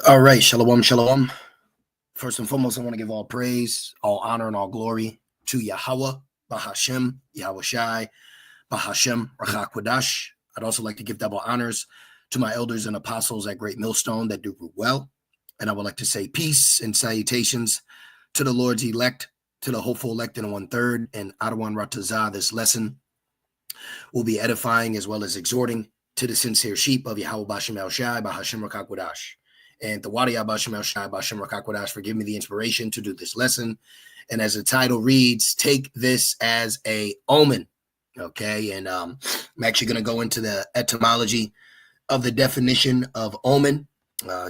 All right, shalom, shalom. First and foremost, I want to give all praise, all honor, and all glory to Yahweh, Bahashem, Yahweh Shai, Bahashem, Rachakwadash. I'd also like to give double honors to my elders and apostles at Great Millstone that do well. And I would like to say peace and salutations to the Lord's elect, to the hopeful elect in 1/3, and Adawan Ratazah. This lesson will be edifying as well as exhorting to the sincere sheep of Yahweh Bashem El Shai, Bahashem Rachakwadash. And the Wadiya Bashem El Shai, Bashem Rachakwadash for giving me the inspiration to do this lesson. And as the title reads, take this as a omen. Okay, and I'm actually going to go into the etymology of the definition of omen.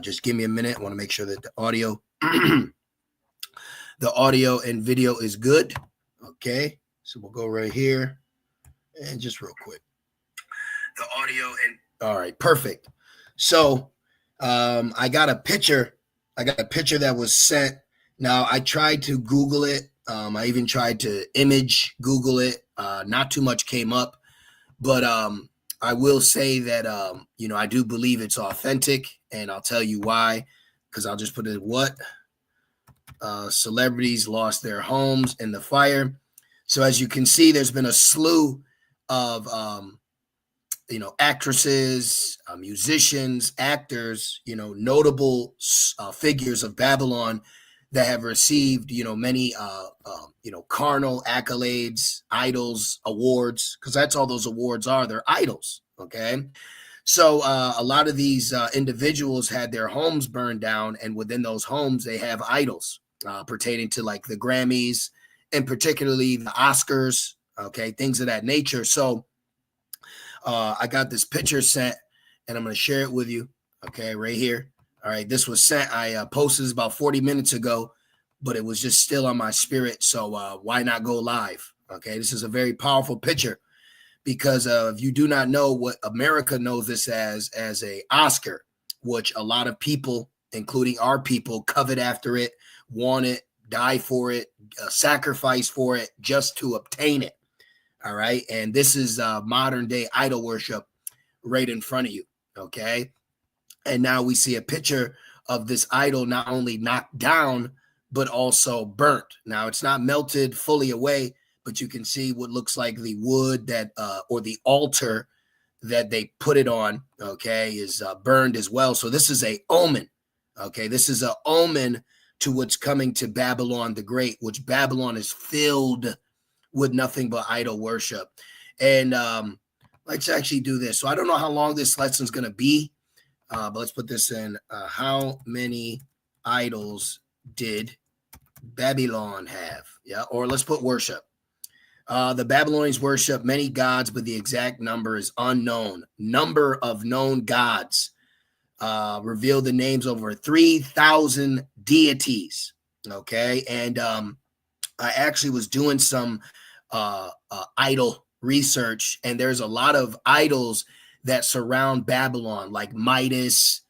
Just give me a minute. I want to make sure that the audio, the audio and video is good. Okay, so we'll go right here and just real quick. The audio and all right, perfect. So I got a picture. I got a picture that was sent. Now I tried to Google it. I even tried to image Google it. Not too much came up, but I will say that I do believe it's authentic, and I'll tell you why. Because I'll just put it what celebrities lost their homes in the fire. So as you can see, there's been a slew of actresses, musicians, actors, notable figures of Babylon that have received, many, carnal accolades, idols, awards, because that's all those awards are. They're idols. Okay. So a lot of these individuals had their homes burned down, and within those homes, they have idols pertaining to like the Grammys and particularly the Oscars. Okay. Things of that nature. So I got this picture sent, and I'm going to share it with you. Okay, right here. All right, this was sent. I posted this about 40 minutes ago, but it was just still on my spirit. So why not go live? Okay, this is a very powerful picture because if you do not know what America knows this as a Oscar, which a lot of people, including our people, covet after it, want it, die for it, sacrifice for it just to obtain it. All right. And this is modern day idol worship right in front of you. Okay. And now we see a picture of this idol not only knocked down, but also burnt. Now it's not melted fully away, but you can see what looks like the wood that or the altar that they put it on. Okay. Is burned as well. So this is a omen. Okay. This is an omen to what's coming to Babylon the Great, which Babylon is filled with nothing but idol worship. And let's actually do this. So I don't know how long this lesson is going to be, but let's put this in. How many idols did Babylon have? Yeah, or let's put worship. The Babylonians worship many gods, but the exact number is unknown. Number of known gods reveal the names over 3,000 deities. Okay, and I actually was doing some idol research, and there's a lot of idols that surround Babylon, like Midas,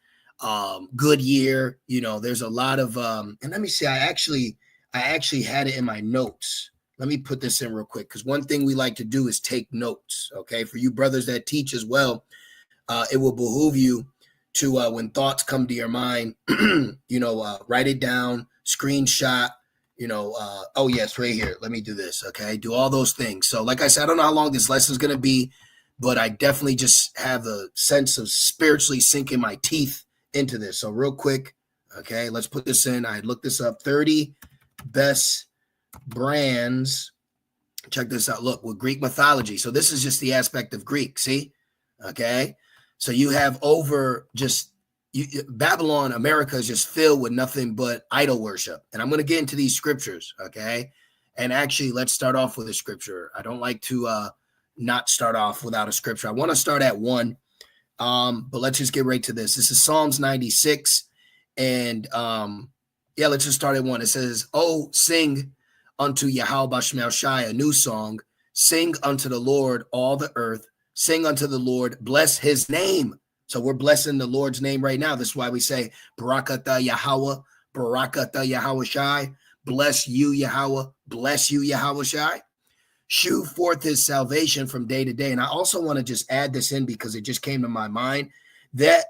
Goodyear. There's a lot of and let me see. I actually had it in my notes. Let me put this in real quick, because one thing we like to do is take notes. Okay, for you brothers that teach as well, it will behoove you to when thoughts come to your mind, write it down, screenshot. Oh yes, right here. Let me do this. Okay. Do all those things. So like I said, I don't know how long this lesson is going to be, but I definitely just have a sense of spiritually sinking my teeth into this. So real quick. Okay. Let's put this in. I looked this up. 30 best brands. Check this out. Look, with Greek mythology. So this is just the aspect of Greek. See? Okay. So you have over just Babylon, America is just filled with nothing but idol worship. And I'm going to get into these scriptures, okay? And actually, let's start off with a scripture. I don't like to not start off without a scripture. I want to start at 1, but let's just get right to this. This is Psalms 96, and let's just start at 1. It says, "Oh, sing unto Yahweh Bashem El Shai a new song. Sing unto the Lord all the earth. Sing unto the Lord, bless his name." So we're blessing the Lord's name right now. This is why we say, Barakatah Yahweh, Barakatah Yahweh Shai. Bless you, Yahweh. Bless you, Yahweh Shai. Shew forth his salvation from day to day. And I also want to just add this in because it just came to my mind that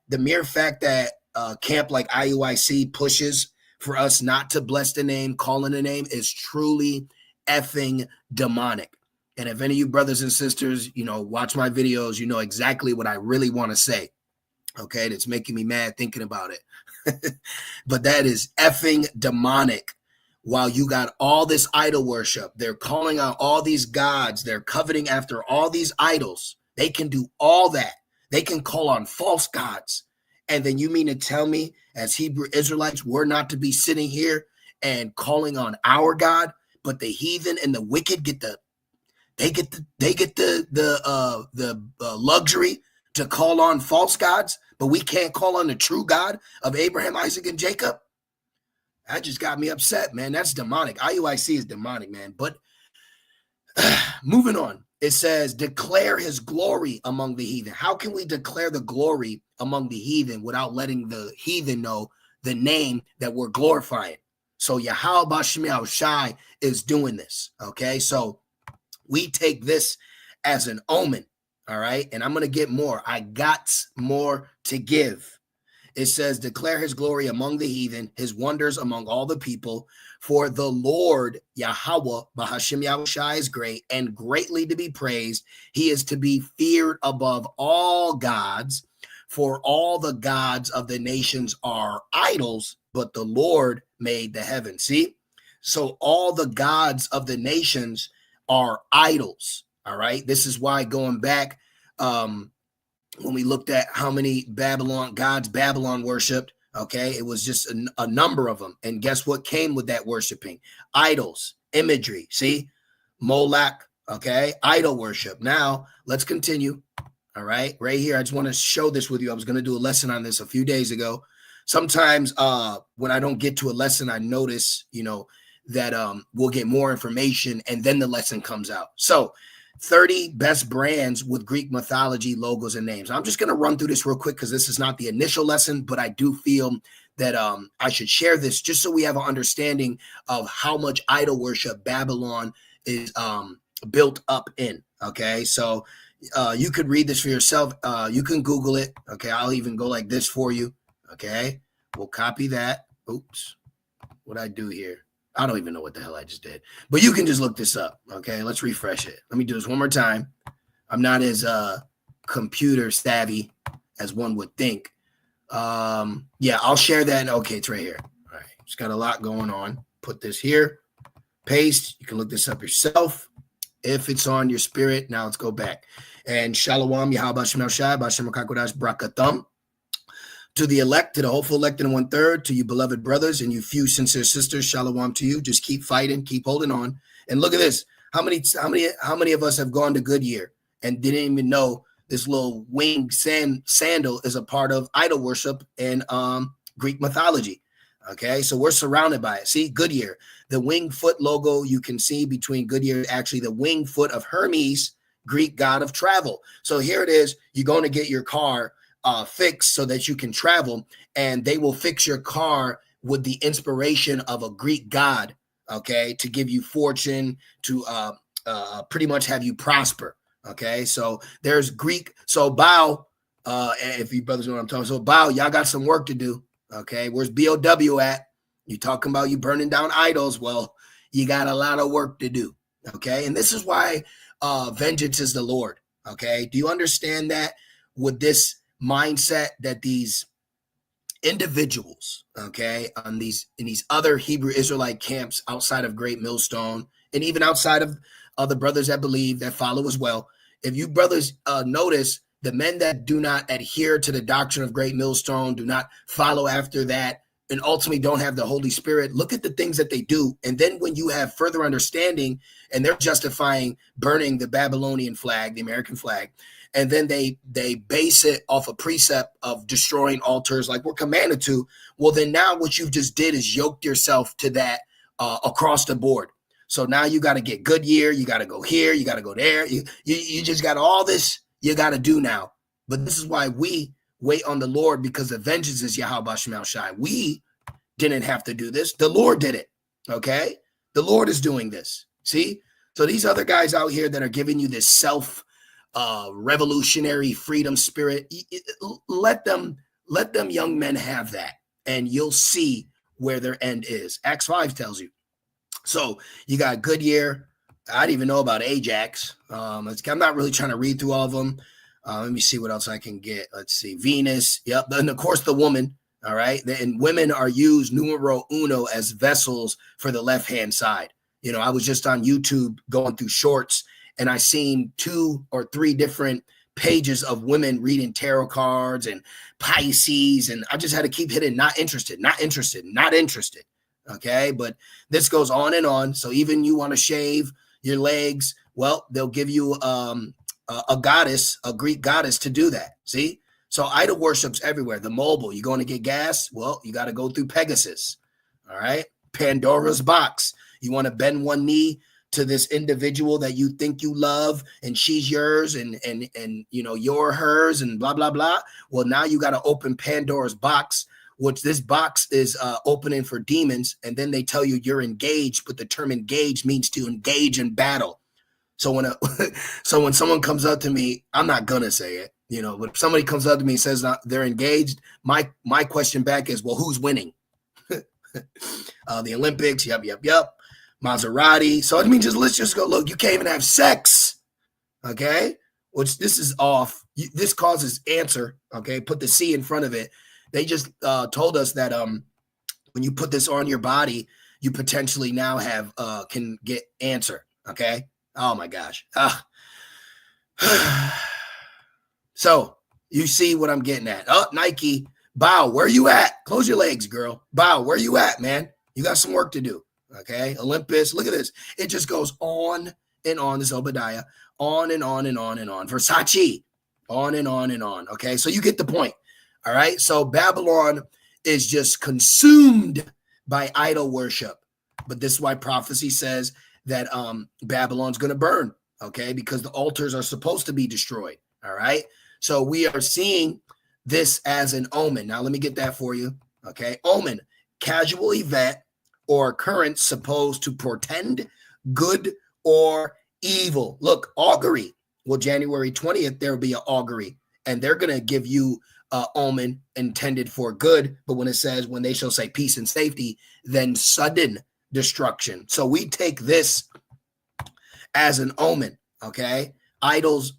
the mere fact that camp like IUIC pushes for us not to bless the name, calling the name, is truly effing demonic. And if any of you brothers and sisters, watch my videos, you know exactly what I really want to say. Okay, that's making me mad thinking about it. But that is effing demonic. While you got all this idol worship, they're calling out all these gods, they're coveting after all these idols. They can do all that. They can call on false gods. And then you mean to tell me, as Hebrew Israelites, we're not to be sitting here and calling on our God, but the heathen and the wicked get the luxury to call on false gods, but we can't call on the true God of Abraham, Isaac, and Jacob? That just got me upset, man. That's demonic. IUIC is demonic, man. But moving on, it says, declare his glory among the heathen. How can we declare the glory among the heathen without letting the heathen know the name that we're glorifying? So Yahweh Bashim Shai is doing this, okay? So we take this as an omen, all right? And I'm going to get more. I got more to give. It says, declare his glory among the heathen, his wonders among all the people. For the Lord, Yahweh, Bahashim Yahushai, is great and greatly to be praised. He is to be feared above all gods, for all the gods of the nations are idols, but the Lord made the heaven. See? So all the gods of the nations are idols, all right? This is why going back, when we looked at how many gods Babylon worshipped, okay, it was just a number of them. And guess what came with that worshiping? Idols, imagery, see? Moloch, okay, idol worship. Now, let's continue, all right? Right here, I just want to show this with you. I was going to do a lesson on this a few days ago. Sometimes when I don't get to a lesson, I notice, that we'll get more information and then the lesson comes out. So 30 best brands with Greek mythology, logos, and names. I'm just going to run through this real quick because this is not the initial lesson, but I do feel that I should share this just so we have an understanding of how much idol worship Babylon is built up in. Okay, so you could read this for yourself. You can Google it. Okay, I'll even go like this for you. Okay, we'll copy that. Oops, what'd I do here? I don't even know what the hell I just did, but you can just look this up. Okay, let's refresh it. Let me do this one more time. I'm not as computer savvy as one would think. Yeah, I'll share that. Okay, it's right here. All right, it's got a lot going on. Put this here, paste. You can look this up yourself if it's on your spirit. Now let's go back. And Shalom, Yahweh Shem Shai, Bashem Kakodash Brakatham. To the elect, to the hopeful elect in 1/3, to you beloved brothers and you few sincere sisters, shalom to you. Just keep fighting, keep holding on. And look at this. How many of us have gone to Goodyear and didn't even know this little winged sandal is a part of idol worship and Greek mythology? Okay, so we're surrounded by it. See, Goodyear, the winged foot logo you can see between Goodyear, actually the winged foot of Hermes, Greek god of travel. So here it is. You're going to get your car fixed so that you can travel, and they will fix your car with the inspiration of a Greek god, okay, to give you fortune, to pretty much have you prosper. Okay, so there's Greek. So bow, if you brothers know what I'm talking. So bow, y'all got some work to do. Okay, where's BOW at? You talking about you burning down idols? Well, you got a lot of work to do. Okay, and this is why vengeance is the Lord. Okay, do you understand that with this mindset that these individuals, okay, in these other Hebrew Israelite camps outside of Great Millstone and even outside of other brothers that believe, that follow as well, if you brothers notice, the men that do not adhere to the doctrine of Great Millstone, do not follow after that, and ultimately don't have the Holy Spirit, look at the things that they do. And then when you have further understanding and they're justifying burning the Babylonian flag, the American flag, and then they base it off a precept of destroying altars like we're commanded to, well, then now what you just did is yoked yourself to that across the board. So now you got to get Goodyear, you got to go here, you got to go there. You just got all this you got to do now. But this is why we wait on the Lord, because the vengeance is Yahweh Shem Shai. We didn't have to do this. The Lord did it, okay? The Lord is doing this, see? So these other guys out here that are giving you this revolutionary freedom spirit, let them Let them young men have that, and you'll see where their end is. Acts 5 tells you. So you got Goodyear. I didn't even know about Ajax. I'm not really trying to read through all of them. Let me see what else I can get. Let's see. Venus. Yep. And of course, the woman. All right. And women are used numero uno as vessels for the left-hand side. You know, I was just on YouTube going through shorts, and I seen 2 or 3 different pages of women reading tarot cards and Pisces. And I just had to keep hitting not interested, not interested, not interested. Okay. But this goes on and on. So even you want to shave your legs, well, they'll give you a goddess, a Greek goddess to do that. See? So idol worship's everywhere. The mobile, you're going to get gas? Well, you got to go through Pegasus. All right. Pandora's box. You want to bend one knee to this individual that you think you love, and she's yours, and you know, you're hers, and blah, blah, blah. Well, now you got to open Pandora's box, which this box is opening for demons. And then they tell you you're engaged, but the term engaged means to engage in battle. So when someone comes up to me, I'm not going to say it, you know, but if somebody comes up to me and says they're engaged, my question back is, well, who's winning? The Olympics. Yep. Maserati. So I mean, let's just go, look, you can't even have sex. Okay. Which this is off. This causes answer. Okay. Put the C in front of it. They just told us that when you put this on your body, you potentially now have can get answer. Okay. Oh my gosh. So you see what I'm getting at. Oh, Nike. Bow, where you at? Close your legs, girl. Bow, where you at, man? You got some work to do. Okay. Olympus. Look at this. It just goes on and on. This Obadiah. On and on and on and on. Versace. On and on and on. Okay. So you get the point. All right. So Babylon is just consumed by idol worship. But this is why prophecy says that Babylon's going to burn. Okay. Because the altars are supposed to be destroyed. All right. So we are seeing this as an omen. Now, let me get that for you. Okay. Omen, casual event or occurrence supposed to portend good or evil. Look, augury. Well, January 20th, there will be an augury, and they're going to give you omen intended for good. But when it says, when they shall say peace and safety, then sudden destruction. So we take this as an omen. Okay. Idols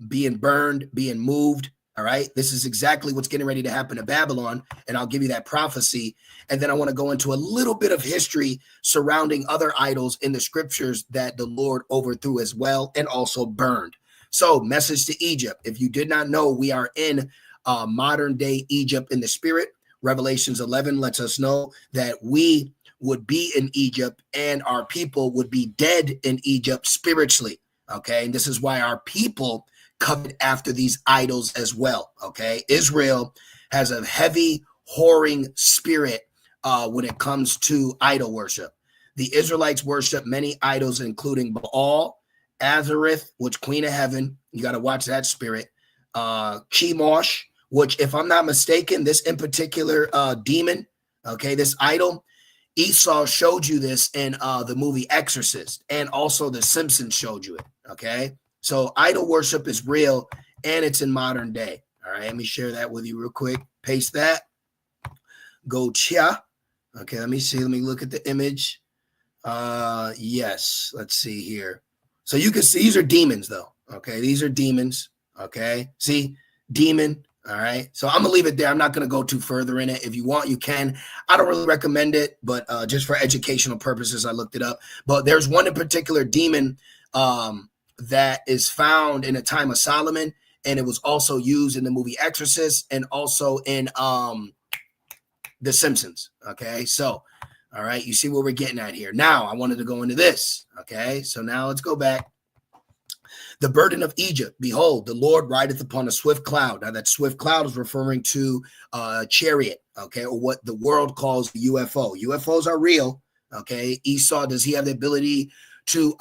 being burned, being moved. All right. This is exactly what's getting ready to happen to Babylon. And I'll give you that prophecy. And then I want to go into a little bit of history surrounding other idols in the scriptures that the Lord overthrew as well and also burned. So, message to Egypt. If you did not know, we are in modern day Egypt in the spirit. Revelations 11 lets us know that we would be in Egypt and our people would be dead in Egypt spiritually. Okay. And this is why our people covered after these idols as well. Okay. Israel has a heavy whoring spirit when it comes to idol worship. The Israelites worship many idols, including Baal, Azareth, which Queen of Heaven. You got to watch that spirit. Chemosh, which, if I'm not mistaken, this in particular demon, okay, this idol, Esau showed you this in the movie Exorcist, and also The Simpsons showed you it. Okay. So idol worship is real, and it's in modern day. All right, let me share that with you real quick. Paste that. Go chia. Okay, let me see. Let me look at the image. Yes, let's see here. So you can see these are demons, though. Okay, these are demons. Okay, see, demon. All right, so I'm gonna leave it there. I'm not gonna go too further in it. If you want, you can. I don't really recommend it, but just for educational purposes, I looked it up. But there's one in particular demon that is found in a time of Solomon, and it was also used in the movie Exorcist and also in The Simpsons. Okay, so all right, you see what we're getting at here. Now I wanted to go into this. Okay, so now let's go back. The burden of Egypt. Behold, the Lord rideth upon a swift cloud. Now that swift cloud is referring to chariot, okay, or what the world calls the UFO. UFOs are real. Okay, Esau, does he have the ability to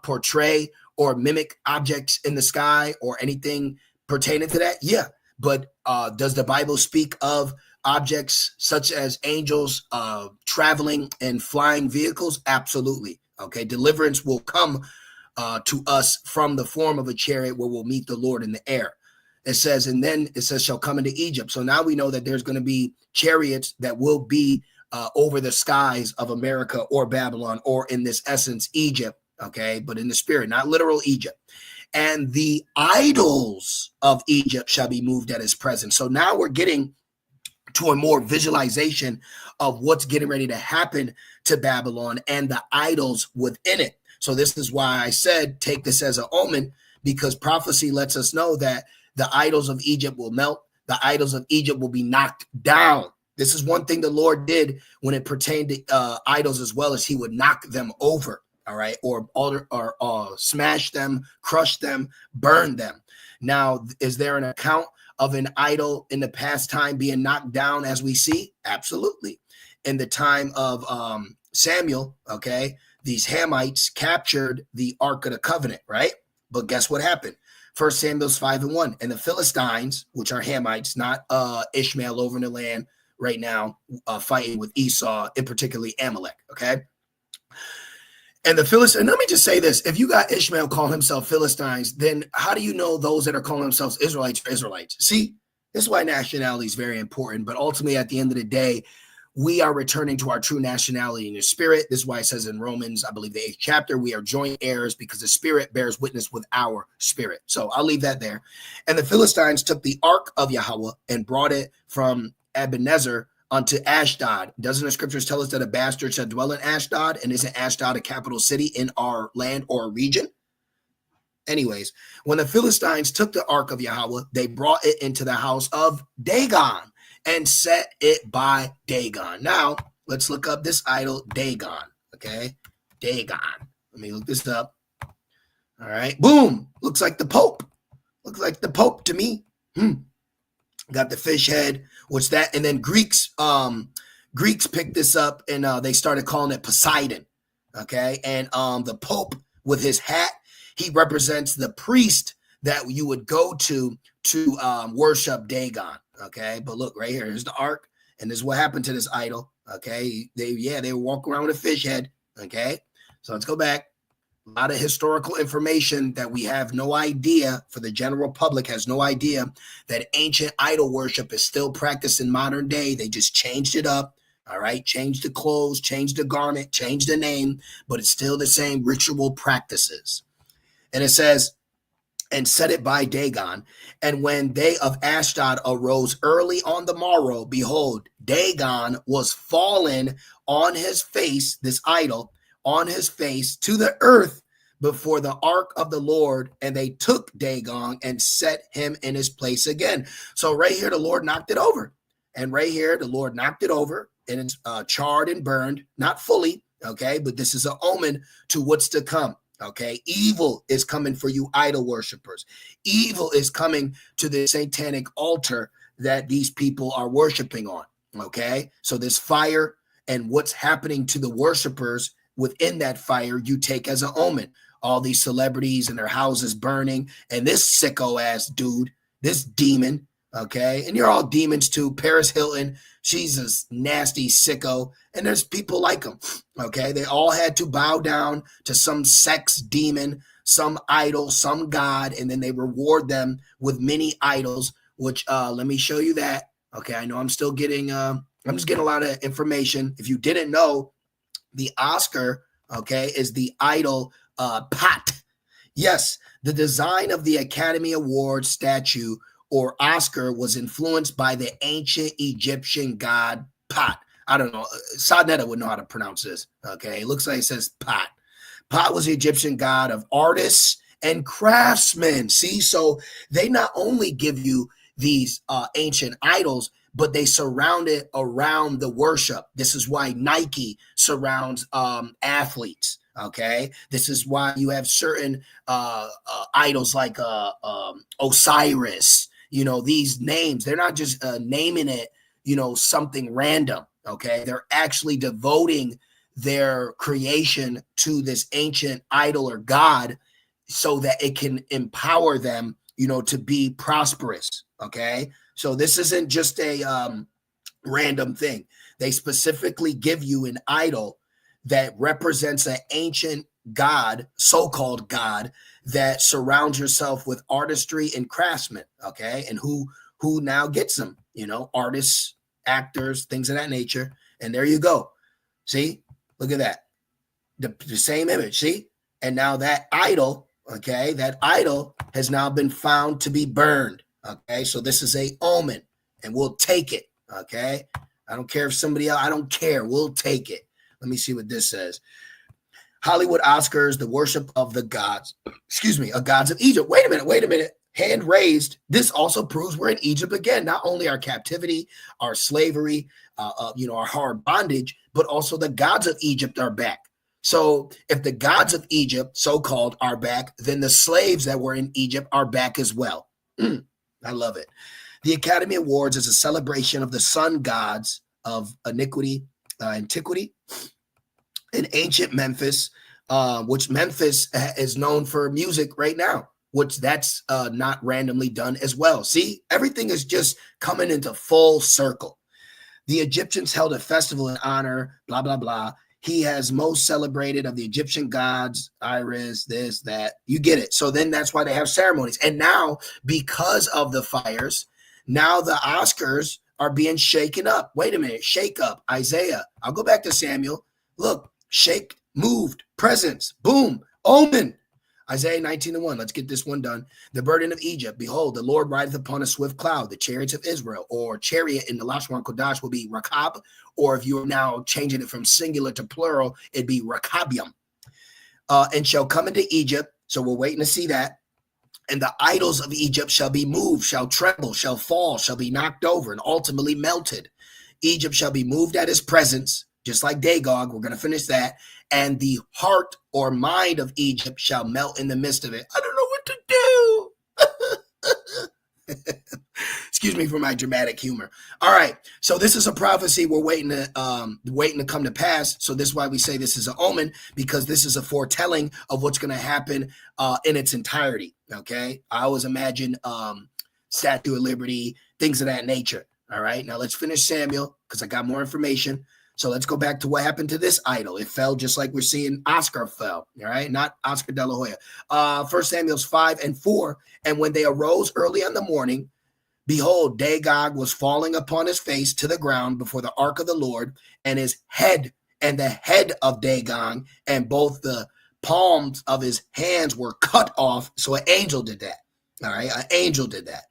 portray or mimic objects in the sky or anything pertaining to that? Yeah. But does the Bible speak of objects such as angels traveling and flying vehicles? Absolutely. Okay. Deliverance will come to us from the form of a chariot where we'll meet the Lord in the air. It says, and then it says, shall come into Egypt. So now we know that there's going to be chariots that will be over the skies of America or Babylon, or in this essence, Egypt. Okay, but in the spirit, not literal Egypt. And the idols of Egypt shall be moved at his presence. So now we're getting to a more visualization of what's getting ready to happen to Babylon and the idols within it. So this is why I said, take this as an omen, because prophecy lets us know that the idols of Egypt will melt. The idols of Egypt will be knocked down. This is one thing the Lord did when it pertained to idols, as well as he would knock them over. All right, or smash them, crush them, burn them. Now, is there an account of an idol in the past time being knocked down as we see? Absolutely. In the time of Samuel, okay, these Hamites captured the Ark of the Covenant, right? But guess what happened? 1 Samuel 5:1. And the Philistines, which are Hamites, not Ishmael over in the land right now, fighting with Esau, in particularly Amalek, okay? And the Philistines, and let me just say this, if you got Ishmael calling himself Philistines, then how do you know those that are calling themselves Israelites are Israelites? See, this is why nationality is very important. But ultimately, at the end of the day, we are returning to our true nationality in the spirit. This is why it says in Romans, I believe the 8th chapter, we are joint heirs because the spirit bears witness with our spirit. So I'll leave that there. And the Philistines took the ark of Yahweh and brought it from Ebenezer unto Ashdod. Doesn't the scriptures tell us that a bastard shall dwell in Ashdod? And isn't Ashdod a capital city in our land or region? Anyways, when the Philistines took the ark of Yahweh, they brought it into the house of Dagon and set it by Dagon. Now, let's look up this idol, Dagon. Okay, Dagon. Let me look this up. All right, boom. Looks like the Pope. Looks like the Pope to me. Got the fish head. What's that? And then Greeks picked this up and they started calling it Poseidon. Okay, and the Pope with his hat, he represents the priest that you would go to worship Dagon. Okay, but look right here. Here's the ark, and this is what happened to this idol. Okay, they walk around with a fish head. Okay, so let's go back. A lot of historical information that we have no idea, for the general public has no idea, that ancient idol worship is still practiced in modern day. They just changed it up. All right, changed the clothes, changed the garment, changed the name, but it's still the same ritual practices. And it says, and set it by Dagon. And when they of Ashdod arose early on the morrow, behold, Dagon was fallen on his face, this idol, on his face to the earth before the ark of the Lord, and they took Dagon and set him in his place again. So right here, the Lord knocked it over. And right here, the Lord knocked it over, and it's charred and burned, not fully, okay, but this is an omen to what's to come. Okay, evil is coming for you idol worshipers. Evil is coming to the satanic altar that these people are worshiping on. Okay, so this fire and what's happening to the worshipers within that fire, you take as an omen. All these celebrities and their houses burning, and this sicko ass dude, this demon, okay, and you're all demons too. Paris Hilton, she's a nasty sicko, and there's people like him, okay? They all had to bow down to some sex demon, some idol, some god, and then they reward them with many idols, which let me show you that. Okay, I know I'm still getting, I'm just getting a lot of information. If you didn't know, the Oscar, okay, is the idol pot. Yes, the design of the Academy Award statue or Oscar was influenced by the ancient Egyptian god Pot. I don't know. Sadnetta would know how to pronounce this. Okay, it looks like it says Pot. Pot was the Egyptian god of artists and craftsmen. See, so they not only give you these ancient idols, but they surround it around the worship. This is why Nike surrounds athletes. Okay, this is why you have certain idols like Osiris. You know, these names, they're not just naming it, you know, something random. Okay, they're actually devoting their creation to this ancient idol or god so that it can empower them, you know, to be prosperous. Okay, so this isn't just a random thing. They specifically give you an idol that represents an ancient god, so-called god, that surrounds yourself with artistry and craftsmen, okay? And who now gets them, artists, actors, things of that nature. And there you go. See, look at that. The same image, see? And now that idol, okay, that idol has now been found to be burned, okay? So this is a omen, and we'll take it, okay? I don't care if somebody else, I don't care. We'll take it. Let me see what this says. Hollywood Oscars, the worship of the gods, gods of Egypt. Wait a minute. Hand raised. This also proves we're in Egypt again. Not only our captivity, our slavery, our hard bondage, but also the gods of Egypt are back. So if the gods of Egypt, so-called, are back, then the slaves that were in Egypt are back as well. I love it. The Academy Awards is a celebration of the sun gods of antiquity, in ancient Memphis, which Memphis is known for music right now, which that's not randomly done as well. See, everything is just coming into full circle. The Egyptians held a festival in honor, blah, blah, blah. He has most celebrated of the Egyptian gods, Iris, this, that. You get it. So then that's why they have ceremonies. And now, because of the fires, now the Oscars are being shaken up. Wait a minute. Shake up. Isaiah. I'll go back to Samuel. Look. Shake, moved, presence, boom, omen. Isaiah 19:1. Let's get this one done. The burden of Egypt. Behold, the Lord rideth upon a swift cloud. The chariots of Israel, or chariot in the Lashon Kodash will be rakab, or if you are now changing it from singular to plural, it'd be rakabium. And shall come into Egypt. So we're waiting to see that. And the idols of Egypt shall be moved, shall tremble, shall fall, shall be knocked over, and ultimately melted. Egypt shall be moved at his presence. Just like Dagog, we're going to finish that. And the heart or mind of Egypt shall melt in the midst of it. I don't know what to do. Excuse me for my dramatic humor. All right. So this is a prophecy we're waiting to come to pass. So this is why we say this is an omen, because this is a foretelling of what's going to happen in its entirety. Okay. I always imagine Statue of Liberty, things of that nature. All right. Now let's finish Samuel because I got more information. So let's go back to what happened to this idol. It fell just like we're seeing Oscar fell, all right? Not Oscar de la Hoya. 1 Samuel 5:4. And when they arose early in the morning, behold, Dagog was falling upon his face to the ground before the ark of the Lord, and his head and the head of Dagon and both the palms of his hands were cut off. So an angel did that, all right? An angel did that.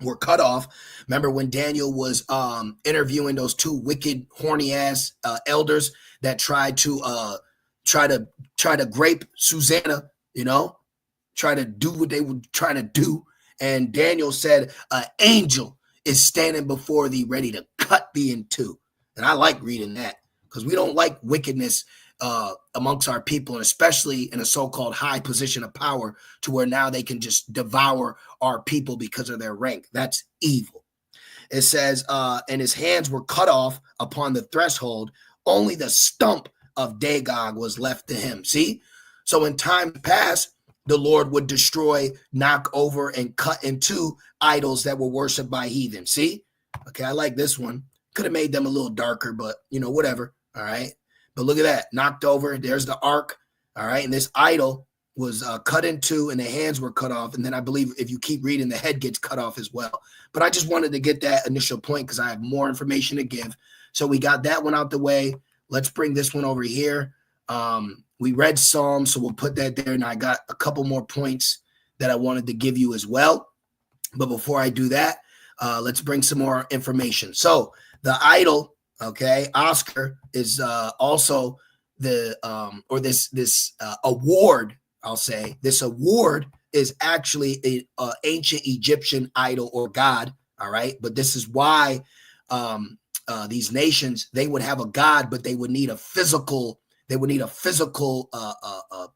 Were cut off. Remember when Daniel was interviewing those two wicked, horny ass elders that tried to grape Susanna, try to do what they were trying to do. And Daniel said, an angel is standing before thee ready to cut thee in two. And I like reading that because we don't like wickedness amongst our people, and especially in a so-called high position of power to where now they can just devour our people because of their rank. That's evil. It says, and his hands were cut off upon the threshold. Only the stump of Dagog was left to him. See? So in time past, the Lord would destroy, knock over, and cut in two idols that were worshipped by heathen. See? Okay, I like this one. Could have made them a little darker, but, whatever. All right? But look at that. Knocked over. There's the ark. All right? And this idol was cut in two, and the hands were cut off. And then I believe if you keep reading, the head gets cut off as well. But I just wanted to get that initial point because I have more information to give. So we got that one out the way. Let's bring this one over here. We read Psalms, so we'll put that there. And I got a couple more points that I wanted to give you as well. But before I do that, let's bring some more information. So the idol, okay, Oscar is also the this award. I'll say this award is actually an ancient Egyptian idol or god. All right, but this is why these nations, they would have a god, but they would need a physical. They would need a physical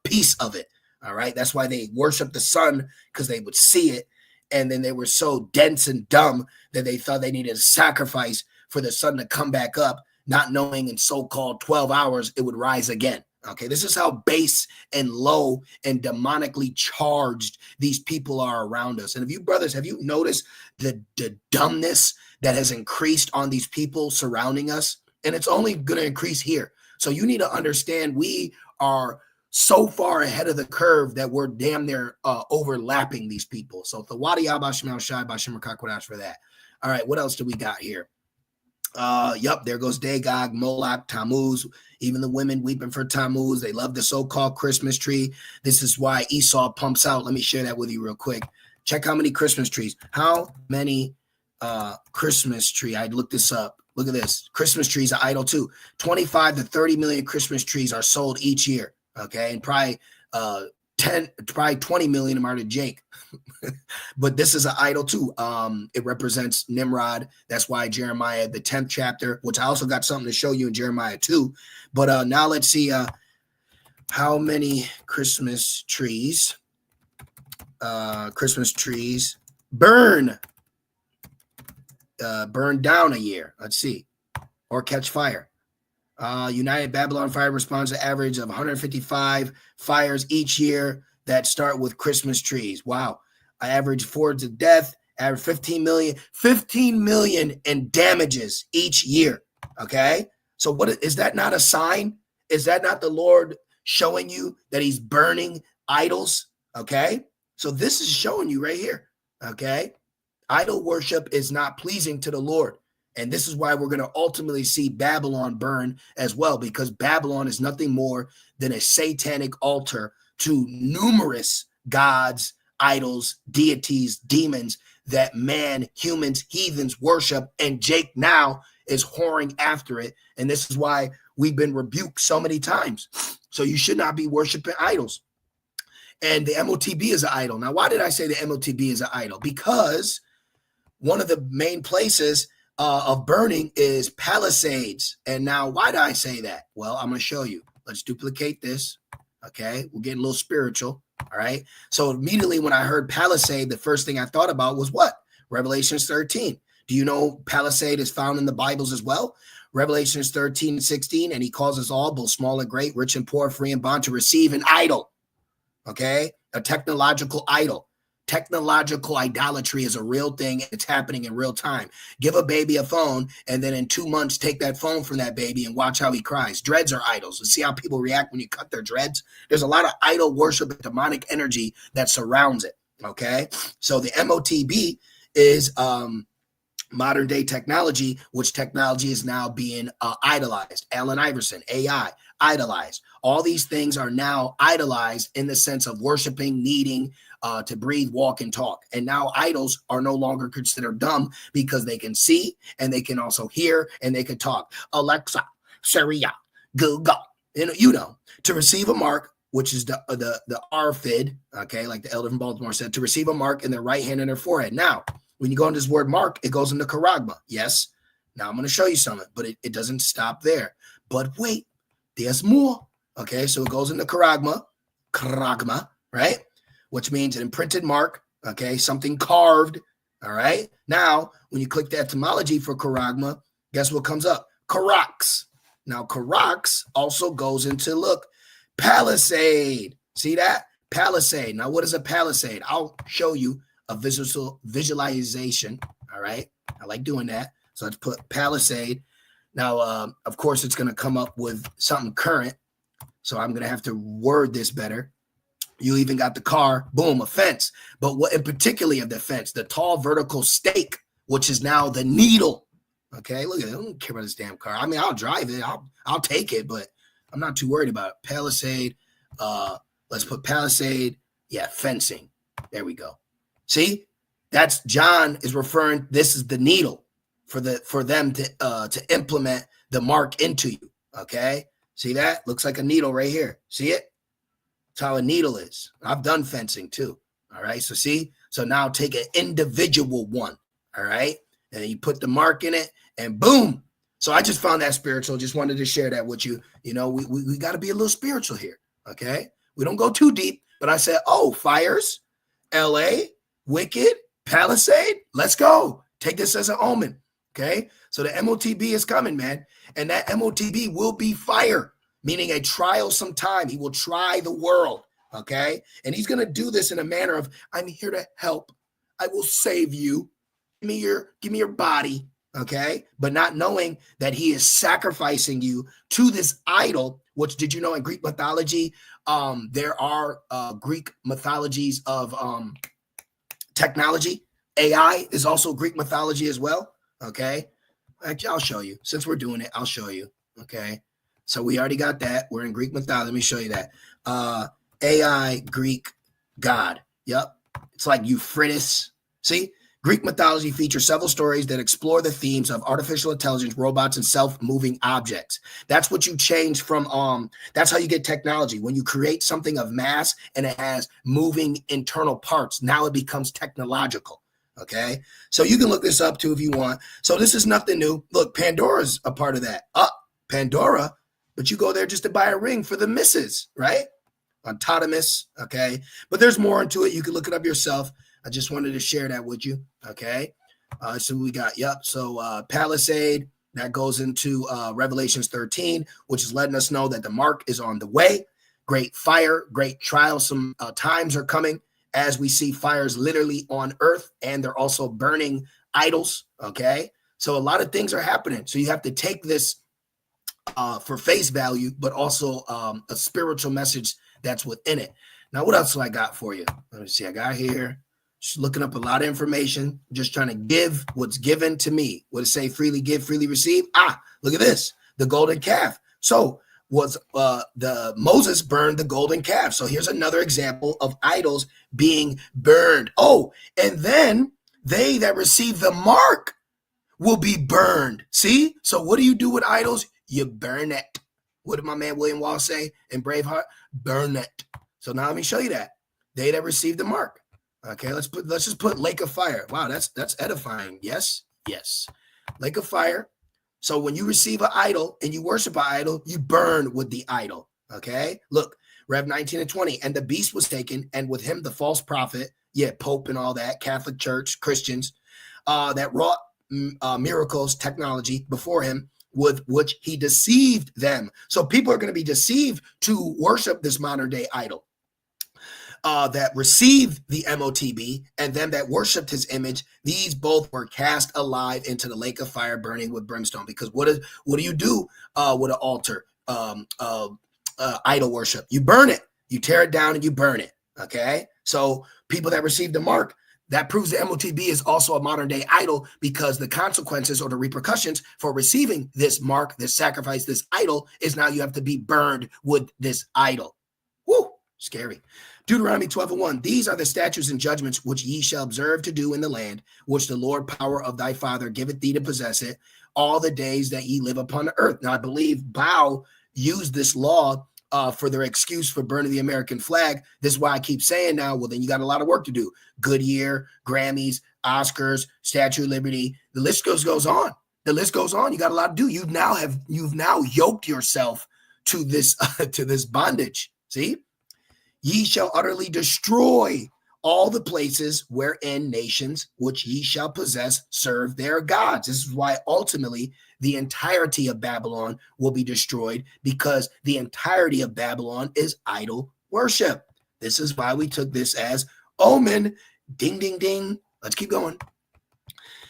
piece of it. All right, that's why they worship the sun, because they would see it, and then they were so dense and dumb that they thought they needed a sacrifice for the sun to come back up, not knowing in so-called 12 hours it would rise again. Okay, this is how base and low and demonically charged these people are around us. And if you brothers, have you noticed the dumbness that has increased on these people surrounding us? And it's only going to increase here. So you need to understand we are so far ahead of the curve that we're damn near overlapping these people. So Thawadi Abashmal Shai Bashim Kakwadash for that. All right, what else do we got here? Yup, there goes Dagog, Moloch, Tammuz. Even the women weeping for Tammuz. They love the so-called Christmas tree. This is why Esau pumps out. Let me share that with you real quick. Check how many Christmas trees. How many Christmas tree? I looked this up. Look at this. Christmas trees are idol too. 25 to 30 million Christmas trees are sold each year. Okay, and probably 20 million of them are to Jake. But this is an idol too. It represents Nimrod. That's why Jeremiah, the 10th chapter, which I also got something to show you in Jeremiah 2. But now let's see how many Christmas trees burn down a year. Let's see. Or catch fire. United Babylon Fire responds to an average of 155 fires each year that start with Christmas trees. Wow. I average 4 to death, average 15 million in damages each year. Okay. So what is that not a sign? Is that not the Lord showing you that he's burning idols? Okay. So this is showing you right here. Okay. Idol worship is not pleasing to the Lord. And this is why we're going to ultimately see Babylon burn as well, because Babylon is nothing more than a satanic altar to numerous gods, idols, deities, demons that man, humans, heathens worship. And Jake now is whoring after it. And this is why we've been rebuked so many times. So you should not be worshiping idols. And the MOTB is an idol. Now, why did I say the MOTB is an idol? Because one of the main places of burning is Palisades. And now, why did I say that? Well, I'm going to show you. Let's duplicate this. Okay, we're getting a little spiritual. All right. So immediately when I heard Palisade, the first thing I thought about was what? Revelations 13. Do you know Palisade is found in the Bibles as well? Revelations 13 and 16. And he calls us all, both small and great, rich and poor, free and bond, to receive an idol. Okay, a technological idol. Technological idolatry is a real thing. It's happening in real time. Give a baby a phone, and then in 2 months, take that phone from that baby and watch how he cries. Dreads are idols. And see how people react when you cut their dreads? There's a lot of idol worship and demonic energy that surrounds it. Okay, so the MOTB is modern day technology, which technology is now being idolized. Allen Iverson, AI, idolized. All these things are now idolized in the sense of worshiping, needing to breathe, walk, and talk. And now idols are no longer considered dumb because they can see and they can also hear and they can talk. Alexa, Siri, Google, to receive a mark, which is the RFID, okay, like the elder from Baltimore said, to receive a mark in their right hand and their forehead. Now, when you go into this word mark, it goes into charagma. Yes. Now I'm going to show you something, but it doesn't stop there. But wait, there's more. Okay, so it goes into charagma, right? Which means an imprinted mark, okay, something carved, all right? Now, when you click the etymology for charagma, guess what comes up? Karax. Now, Karax also goes into, look, palisade. See that? Palisade. Now, what is a palisade? I'll show you a visualization, all right? I like doing that. So let's put palisade. Now, of course, it's going to come up with something current. So I'm going to have to word this better. You even got the car, boom, a fence. But what in particular of the fence, the tall vertical stake, which is now the needle. Okay, look at it. I don't care about this damn car. I mean, I'll drive it. I'll take it, but I'm not too worried about it. Palisade. Let's put palisade. Yeah, fencing. There we go. See, that's John is referring. This is the needle for them to implement the mark into you. Okay, see that? Looks like a needle right here. See it? That's how a needle is. I've done fencing too. All right. So see, so now take an individual one. All right. And you put the mark in it and boom. So I just found that spiritual. Just wanted to share that with you. You know, we got to be a little spiritual here. Okay. We don't go too deep, but I said, oh, fires, LA, Wicked, Palisade. Let's go. Take this as an omen. Okay. So the MOTB is coming, man. And that MOTB will be fire. Meaning a trial sometime. He will try the world, okay? And he's going to do this in a manner of, I'm here to help. I will save you. Give me your body, okay? But not knowing that he is sacrificing you to this idol, which did you know in Greek mythology, there are Greek mythologies of technology. AI is also Greek mythology as well, okay? Actually, I'll show you. Since we're doing it, I'll show you, okay? So we already got that. We're in Greek mythology. Let me show you that. AI, Greek god. Yep. It's like Euphrates. See? Greek mythology features several stories that explore the themes of artificial intelligence, robots, and self-moving objects. That's what you change from, that's how you get technology. When you create something of mass and it has moving internal parts, now it becomes technological, okay? So you can look this up too if you want. So this is nothing new. Look, Pandora's a part of that. Pandora, but you go there just to buy a ring for the missus, right? Autonomous, okay? But there's more into it. You can look it up yourself. I just wanted to share that with you, okay? So we got, so Palisade, that goes into Revelations 13, which is letting us know that the mark is on the way. Great fire, great trial. Some times are coming as we see fires literally on earth, and they're also burning idols, okay? So a lot of things are happening. So you have to take this for face value, but also a spiritual message that's within it. Now, what else do I got for you? Let me see. I got here. Just looking up a lot of information, just trying to give what's given to me. What it say? Freely give, freely receive. Look at this, the golden calf. So was the Moses burned the golden calf. So here's another example of idols being burned. Oh, and then they that receive the mark will be burned. See? So what do you do with idols? You burn it. What did my man William Wallace say in Braveheart? Burn it. So now let me show you that. They that receive the mark. Okay, let's just put lake of fire. Wow, that's edifying. Yes. Lake of fire. So when you receive an idol and you worship an idol, you burn with the idol. Okay, look, Rev 19 and 20. And the beast was taken, and with him the false prophet, Pope and all that, Catholic Church, Christians, that wrought miracles, technology before him, with which he deceived them. So people are going to be deceived to worship this modern day idol. That received the MOTB and them that worshipped his image, these both were cast alive into the lake of fire burning with brimstone. Because what do you do with an altar, idol worship? You burn it, you tear it down and you burn it, okay? So people that received the mark, that proves the MOTB is also a modern day idol, because the consequences or the repercussions for receiving this mark, this sacrifice, this idol, is now you have to be burned with this idol. Woo, scary. Deuteronomy 12 and 1. These are the statutes and judgments which ye shall observe to do in the land, which the Lord power of thy father giveth thee to possess it, all the days that ye live upon the earth. Now, I believe Bao used this law for their excuse for burning the American flag. This is why I keep saying now, well, then you got a lot of work to do. Goodyear, Grammys, Oscars, Statue of Liberty. The list goes on. The list goes on. You got a lot to do. You've now yoked yourself to this to this bondage. See? Ye shall utterly destroy all the places wherein nations which ye shall possess serve their gods. This is why ultimately the entirety of Babylon will be destroyed, because the entirety of Babylon is idol worship. This is why we took this as Omen. Ding, ding, ding. Let's keep going.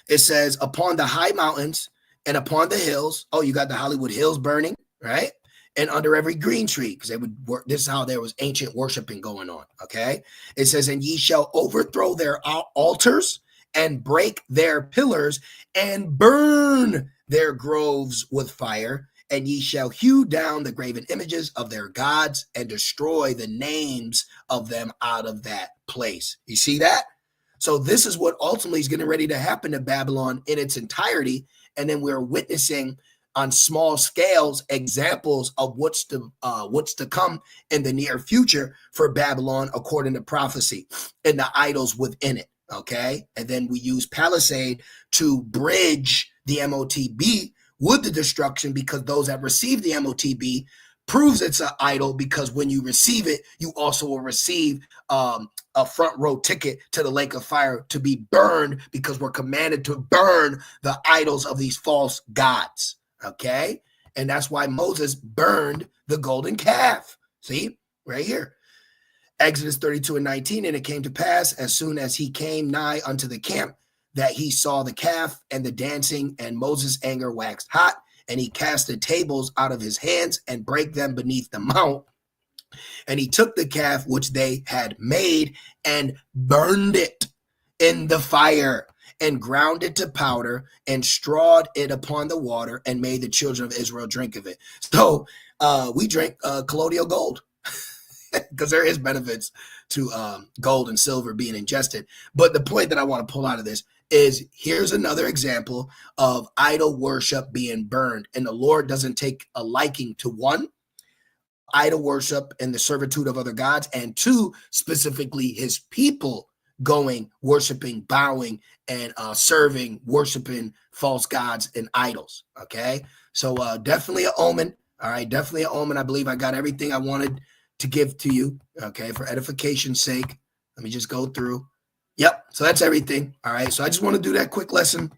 It says, upon the high mountains and upon the hills. Oh, you got the Hollywood Hills burning, right? And under every green tree, because they would work. This is how there was ancient worshiping going on. Okay. It says, and ye shall overthrow their altars and break their pillars and burn their groves with fire. And ye shall hew down the graven images of their gods and destroy the names of them out of that place. You see that? So this is what ultimately is getting ready to happen to Babylon in its entirety. And then we're witnessing on small scales examples of what's to come in the near future for Babylon, according to prophecy, and the idols within it. Okay. And then we use Palisade to bridge the MOTB with the destruction, because those that receive the MOTB proves it's an idol, because when you receive it, you also will receive a front row ticket to the lake of fire to be burned, because we're commanded to burn the idols of these false gods. Okay. And that's why Moses burned the golden calf. See right here. Exodus 32 and 19. And it came to pass, as soon as he came nigh unto the camp, that he saw the calf and the dancing, and Moses' anger waxed hot, and he cast the tables out of his hands and brake them beneath the mount. And he took the calf which they had made and burned it in the fire and ground it to powder and strawed it upon the water and made the children of Israel drink of it. So we drink colloidal gold because there is benefits to gold and silver being ingested. But the point that I want to pull out of this is here's another example of idol worship being burned. And the Lord doesn't take a liking to one, idol worship and the servitude of other gods, and two, specifically his people going, worshiping, bowing, and serving, worshiping false gods and idols. Okay, so definitely an omen. All right, definitely an omen. I believe I got everything I wanted to give to you. Okay, for edification's sake, let me just go through. Yep, so that's everything. All right, so I just want to do that quick lesson.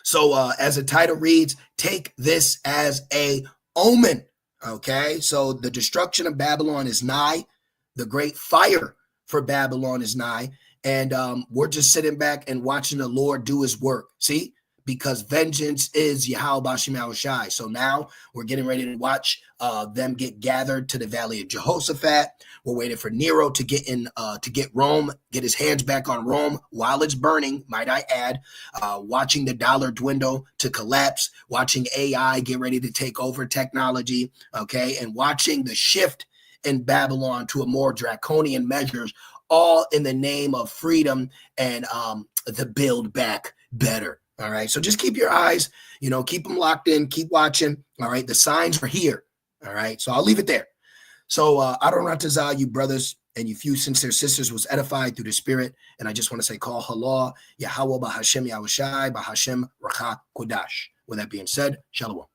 So as the title reads, take this as a omen. Okay, so the destruction of Babylon is nigh. The great fire for Babylon is nigh. And we're just sitting back and watching the Lord do his work. See, because vengeance is Yahweh Bashim Yahushai. So now we're getting ready to watch them get gathered to the valley of Jehoshaphat. We're waiting for Nero to get in, to get Rome, get his hands back on Rome while it's burning, might I add. Watching the dollar dwindle to collapse, watching AI get ready to take over technology, okay, and watching the shift in Babylon to a more draconian measures, all in the name of freedom and the build back better. All right. So just keep your eyes, keep them locked in, keep watching. All right. The signs are here. All right. So I'll leave it there. So Adoratazah, you brothers and you few sincere sisters was edified through the spirit. And I just want to say, call halal, Yahweh Bahashem Yahushai, Bahashem Racha Kodash. With that being said, Shalom.